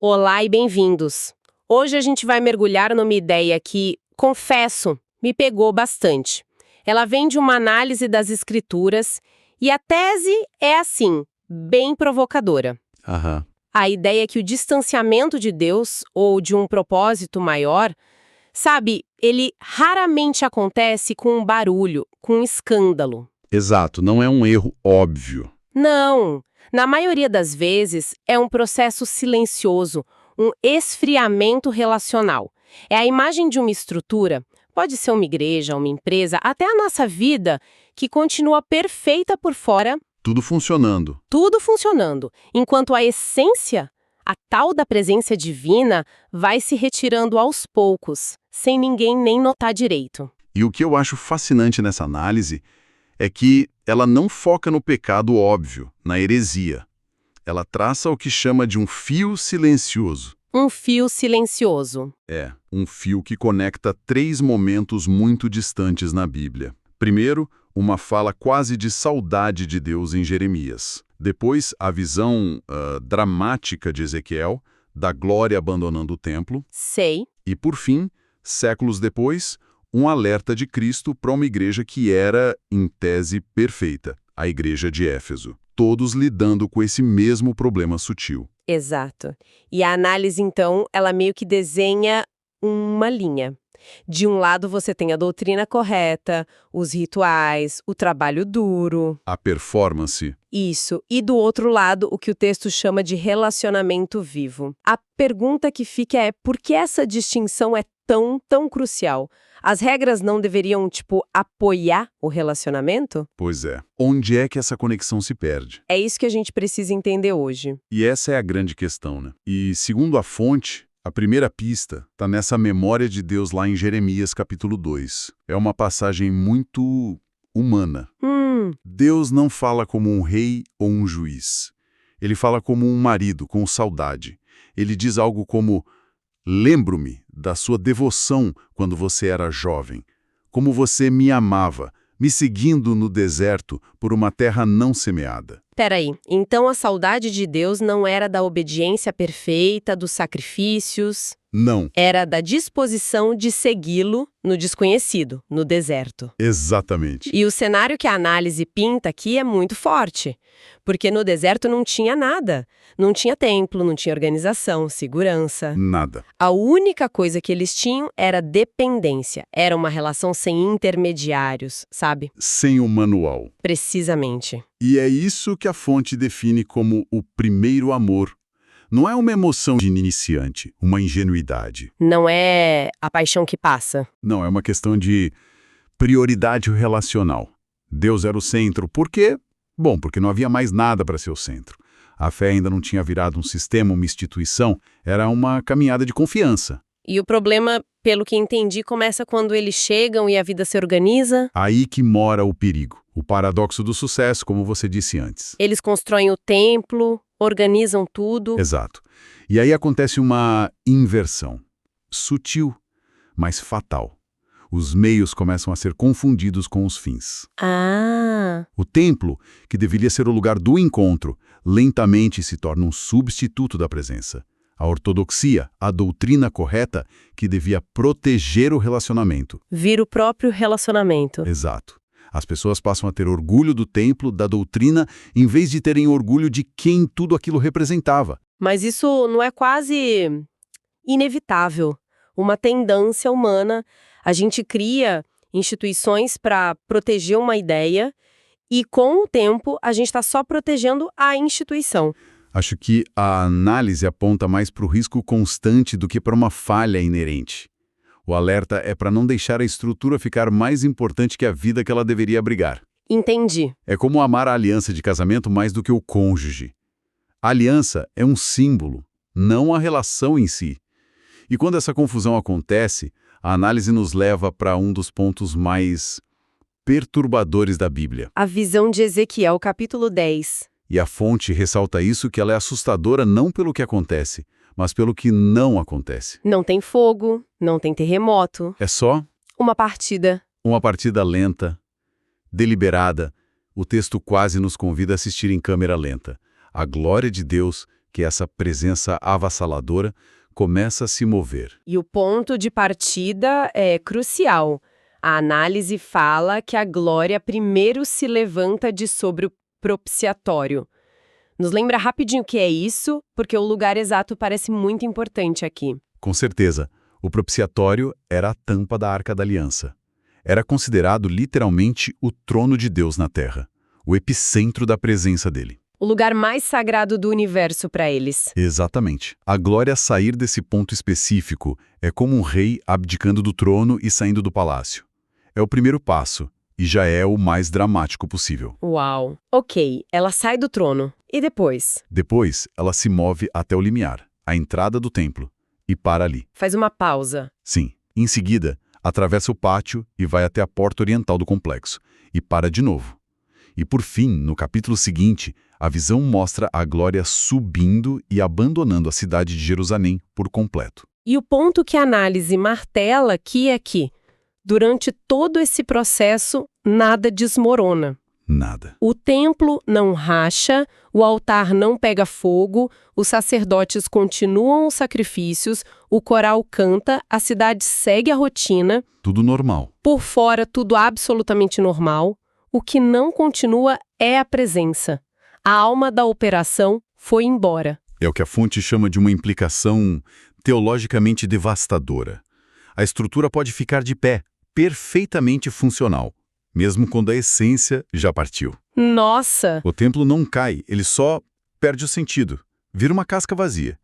Olá e bem-vindos! Hoje a gente vai mergulhar numa ideia que, confesso, me pegou bastante. Ela vem de uma análise das escrituras e a tese é assim, bem provocadora. Aham. A ideia é que o distanciamento de Deus ou de um propósito maior, sabe, ele raramente acontece com um barulho, com um escândalo. Exato, não é um erro óbvio. Não! Na maioria das vezes, é um processo silencioso, um esfriamento relacional. É a imagem de uma estrutura, pode ser uma igreja, uma empresa, até a nossa vida, que continua perfeita por fora, Tudo funcionando. tudo funcionando, enquanto a essência, a tal da presença divina, vai se retirando aos poucos, sem ninguém nem notar direito. E o que eu acho fascinante nessa análise é que ela não foca no pecado óbvio, na heresia. Ela traça o que chama de um fio silencioso. Um fio silencioso. É, um fio que conecta três momentos muito distantes na Bíblia. Primeiro, uma fala quase de saudade de Deus em Jeremias. Depois, a visão dramática de Ezequiel, da glória abandonando o templo. Sei. E, por fim, séculos depois, um alerta de Cristo para uma igreja que era, em tese, perfeita, a igreja de Éfeso. Todos lidando com esse mesmo problema sutil. Exato. E a análise, então, ela meio que desenha uma linha. De um lado você tem a doutrina correta, os rituais, o trabalho duro. A performance. Isso. E do outro lado, o que o texto chama de relacionamento vivo. A pergunta que fica é por que essa distinção é tão crucial? As regras não deveriam, apoiar o relacionamento? Pois é. Onde é que essa conexão se perde? É isso que a gente precisa entender hoje. E essa é a grande questão, né? E, segundo a fonte, a primeira pista está nessa memória de Deus lá em Jeremias, capítulo 2. É uma passagem muito humana. Deus não fala como um rei ou um juiz. Ele fala como um marido, com saudade. Ele diz algo como: lembro-me da sua devoção quando você era jovem, como você me amava, me seguindo no deserto por uma terra não semeada. Peraí, então a saudade de Deus não era da obediência perfeita, dos sacrifícios, Não, era da disposição de segui-lo no desconhecido, no deserto. exatamente. E o cenário que a análise pinta aqui é muito forte, porque no deserto não tinha nada. Não tinha templo, não tinha organização, segurança. Nada. A única coisa que eles tinham era dependência. Era uma relação sem intermediários, sabe? Sem o manual. Precisamente. E é isso que a fonte define como o primeiro amor. Não é uma emoção de iniciante, uma ingenuidade. Não é a paixão que passa. Não, é uma questão de prioridade relacional. Deus era o centro. Por quê? Bom, porque não havia mais nada para ser o centro. A fé ainda não tinha virado um sistema, uma instituição. Era uma caminhada de confiança. E o problema, pelo que entendi, começa quando eles chegam e a vida se organiza. Aí que mora o perigo. O paradoxo do sucesso, como você disse antes. Eles constroem o templo, organizam tudo. Exato. E aí acontece uma inversão. Sutil, mas fatal. Os meios começam a ser confundidos com os fins. Ah, O templo, que deveria ser o lugar do encontro, lentamente se torna um substituto da presença. A ortodoxia, a doutrina correta, que devia proteger o relacionamento. vira o próprio relacionamento. Exato. As pessoas passam a ter orgulho do templo, da doutrina, em vez de terem orgulho de quem tudo aquilo representava. Mas isso não é quase inevitável. Uma tendência humana. A gente cria instituições para proteger uma ideia e, com o tempo, a gente está só protegendo a instituição. Acho que a análise aponta mais para o risco constante do que para uma falha inerente. O alerta é para não deixar a estrutura ficar mais importante que a vida que ela deveria abrigar. Entendi. É como amar a aliança de casamento mais do que o cônjuge. A aliança é um símbolo, não a relação em si. E quando essa confusão acontece, a análise nos leva para um dos pontos mais perturbadores da Bíblia. A visão de Ezequiel, capítulo 10. E a fonte ressalta isso, que ela é assustadora não pelo que acontece, mas pelo que não acontece. Não tem fogo, não tem terremoto. É só Uma partida. uma partida lenta, deliberada. O texto quase nos convida a assistir em câmera lenta. A glória de Deus que essa presença avassaladora começa a se mover. E o ponto de partida é crucial. A análise fala que a glória primeiro se levanta de sobre o propiciatório. Nos lembra rapidinho o que é isso, porque o lugar exato parece muito importante aqui. Com certeza, o propiciatório era a tampa da Arca da Aliança. Era considerado literalmente o trono de Deus na Terra, o epicentro da presença dele. O lugar mais sagrado do universo para eles. Exatamente. A glória a sair desse ponto específico é como um rei abdicando do trono e saindo do palácio. É o primeiro passo, e já é o mais dramático possível. Uau. Ok, ela sai do trono. E depois? Depois, ela se move até o limiar, a entrada do templo, e para ali. Faz uma pausa. Sim. Em seguida, atravessa o pátio e vai até a porta oriental do complexo, e para de novo. E por fim, no capítulo seguinte, a visão mostra a glória subindo e abandonando a cidade de Jerusalém por completo. E o ponto que a análise martela aqui é que, durante todo esse processo, nada desmorona. Nada. O templo não racha, o altar não pega fogo, os sacerdotes continuam os sacrifícios, o coral canta, a cidade segue a rotina. Tudo normal. Por fora, tudo absolutamente normal. O que não continua é a presença. A alma da operação foi embora. É o que a fonte chama de uma implicação teologicamente devastadora. A estrutura pode ficar de pé, perfeitamente funcional, mesmo quando a essência já partiu. Nossa! O templo não cai, ele só perde o sentido. Vira uma casca vazia.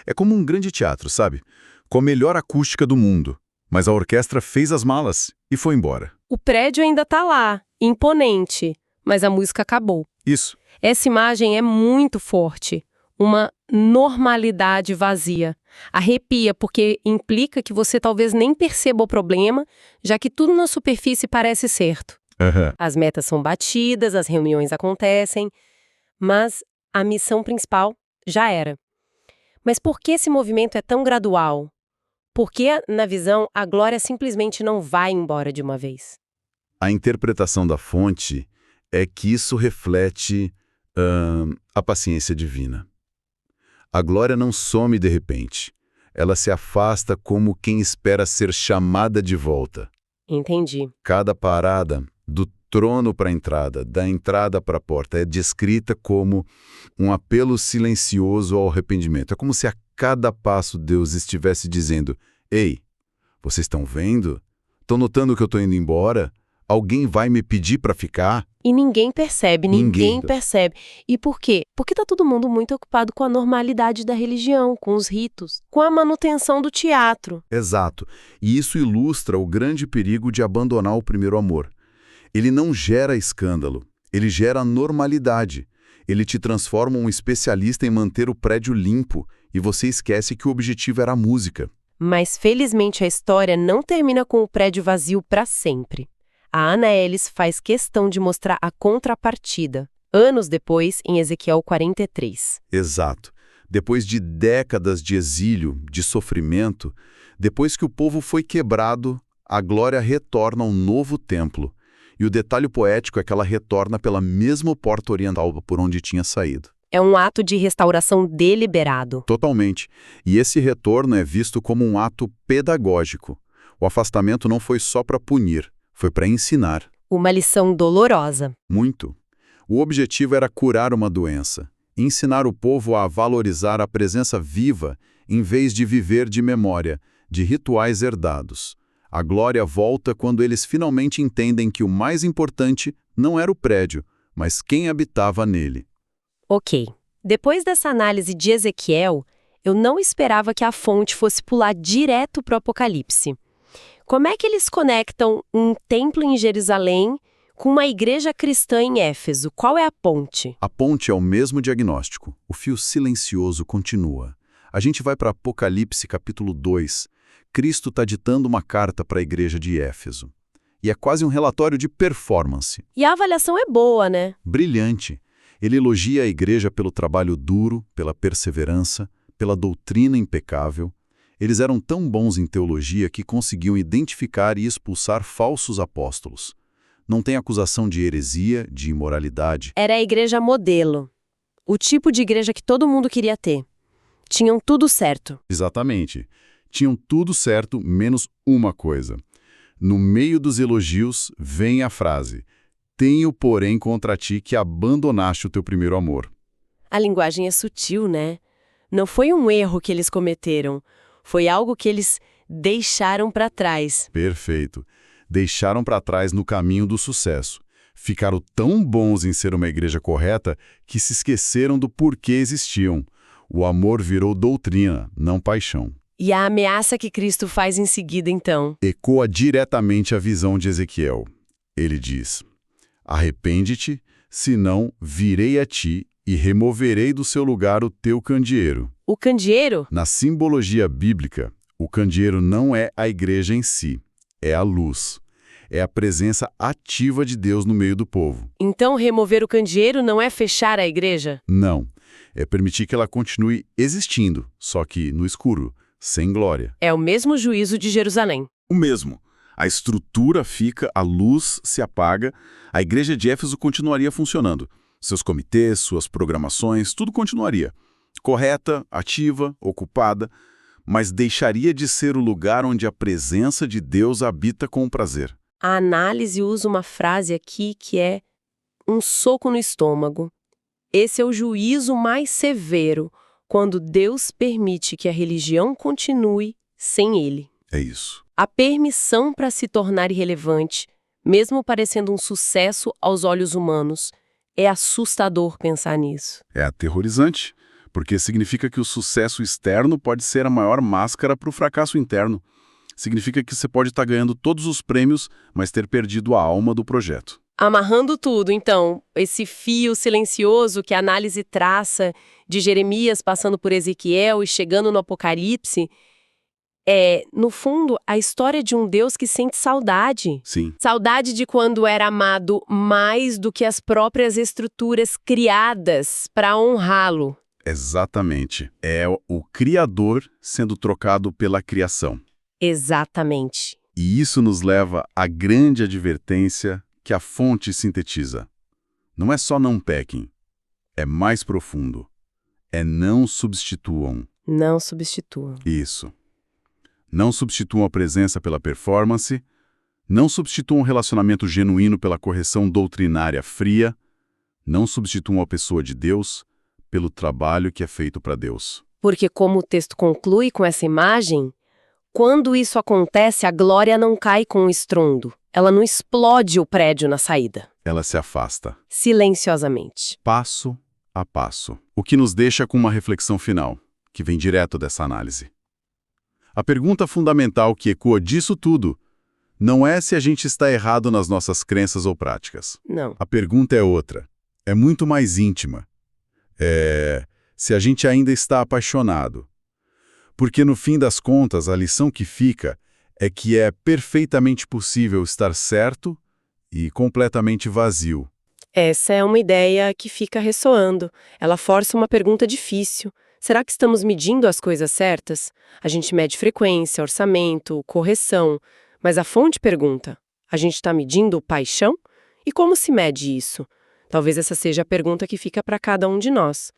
É como um grande teatro, sabe? Com a melhor acústica do mundo. Mas a orquestra fez as malas e foi embora. O prédio ainda está lá, imponente, mas a música acabou. Isso. Essa imagem é muito forte. Uma normalidade vazia. Arrepia, porque implica que você talvez nem perceba o problema, já que tudo na superfície parece certo. As metas são batidas, as reuniões acontecem, mas a missão principal já era. Mas por que esse movimento é tão gradual? Por que, na visão, a glória simplesmente não vai embora de uma vez? A interpretação da fonte é que isso reflete a paciência divina. A glória não some de repente. Ela se afasta como quem espera ser chamada de volta. Entendi. Cada parada, do trono para a entrada, da entrada para a porta, é descrita como um apelo silencioso ao arrependimento. É como se a cada passo Deus estivesse dizendo: ei, vocês estão vendo? Estão notando que eu estou indo embora? Alguém vai me pedir para ficar? E ninguém percebe, ninguém percebe. E por quê? Porque está todo mundo muito ocupado com a normalidade da religião, com os ritos, com a manutenção do teatro. Exato. E isso ilustra o grande perigo de abandonar o primeiro amor. Ele não gera escândalo, ele gera normalidade. Ele te transforma um especialista em manter o prédio limpo e você esquece que o objetivo era a música. Mas felizmente a história não termina com o prédio vazio para sempre. A Hannah Ellis faz questão de mostrar a contrapartida, anos depois, em Ezequiel 43. Exato. Depois de décadas de exílio, de sofrimento, depois que o povo foi quebrado, a glória retorna a um novo templo. E o detalhe poético é que ela retorna pela mesma porta oriental por onde tinha saído. É um ato de restauração deliberado. Totalmente. E esse retorno é visto como um ato pedagógico. O afastamento não foi só para punir, foi para ensinar. Uma lição dolorosa. Muito. O objetivo era curar uma doença, ensinar o povo a valorizar a presença viva em vez de viver de memória, de rituais herdados. A glória volta quando eles finalmente entendem que o mais importante não era o prédio, mas quem habitava nele. Ok. Depois dessa análise de Ezequiel, eu não esperava que a fonte fosse pular direto para o Apocalipse. Como é que eles conectam um templo em Jerusalém com uma igreja cristã em Éfeso? Qual é a ponte? A ponte é o mesmo diagnóstico. O fio silencioso continua. A gente vai para Apocalipse capítulo 2. Cristo está ditando uma carta para a igreja de Éfeso. E é quase um relatório de performance. E a avaliação é boa, né? Brilhante. Ele elogia a igreja pelo trabalho duro, pela perseverança, pela doutrina impecável. Eles eram tão bons em teologia que conseguiam identificar e expulsar falsos apóstolos. Não tem acusação de heresia, de imoralidade. Era a igreja modelo. O tipo de igreja que todo mundo queria ter. Tinham tudo certo. Exatamente. Tinham tudo certo, menos uma coisa. No meio dos elogios, vem a frase: tenho, porém, contra ti que abandonaste o teu primeiro amor. A linguagem é sutil, né? Não foi um erro que eles cometeram. Foi algo que eles deixaram para trás. Perfeito. Deixaram para trás no caminho do sucesso. Ficaram tão bons em ser uma igreja correta que se esqueceram do porquê existiam. O amor virou doutrina, não paixão. E a ameaça que Cristo faz em seguida, então? Ecoa diretamente a visão de Ezequiel. Ele diz: arrepende-te, senão virei a ti e removerei do seu lugar o teu candeeiro. O candeeiro? Na simbologia bíblica, o candeeiro não é a igreja em si, é a luz. É a presença ativa de Deus no meio do povo. Então, remover o candeeiro não é fechar a igreja? Não. É permitir que ela continue existindo, só que no escuro, sem glória. É o mesmo juízo de Jerusalém. O mesmo. A estrutura fica, a luz se apaga, a igreja de Éfeso continuaria funcionando. Seus comitês, suas programações, tudo continuaria. Correta, ativa, ocupada, mas deixaria de ser o lugar onde a presença de Deus habita com prazer. A análise usa uma frase aqui que é um soco no estômago. Esse é o juízo mais severo, quando Deus permite que a religião continue sem ele. É isso. A permissão para se tornar irrelevante, mesmo parecendo um sucesso aos olhos humanos, é assustador pensar nisso. É aterrorizante, porque significa que o sucesso externo pode ser a maior máscara para o fracasso interno. Significa que você pode estar ganhando todos os prêmios, mas ter perdido a alma do projeto. Amarrando tudo, então, esse fio silencioso que a análise traça de Jeremias passando por Ezequiel e chegando no Apocalipse, é, no fundo, a história de um Deus que sente saudade. Sim. Saudade de quando era amado mais do que as próprias estruturas criadas para honrá-lo. Exatamente. É o Criador sendo trocado pela criação. Exatamente. E isso nos leva à grande advertência que a fonte sintetiza. Não é só não pequem, é mais profundo. É não substituam. Não substituam. Isso. Não substituam a presença pela performance, não substituam o relacionamento genuíno pela correção doutrinária fria, não substituam a pessoa de Deus pelo trabalho que é feito para Deus. Porque, como o texto conclui com essa imagem, quando isso acontece, a glória não cai com um estrondo. Ela não explode o prédio na saída. Ela se afasta. Silenciosamente. Passo a passo. O que nos deixa com uma reflexão final, que vem direto dessa análise. A pergunta fundamental que ecoa disso tudo não é se a gente está errado nas nossas crenças ou práticas. Não. A pergunta é outra. É muito mais íntima. É se a gente ainda está apaixonado. Porque, no fim das contas, a lição que fica é que é perfeitamente possível estar certo e completamente vazio. Essa é uma ideia que fica ressoando. Ela força uma pergunta difícil. Será que estamos medindo as coisas certas? A gente mede frequência, orçamento, correção. Mas a fonte pergunta: a gente está medindo paixão? E como se mede isso? Talvez essa seja a pergunta que fica para cada um de nós.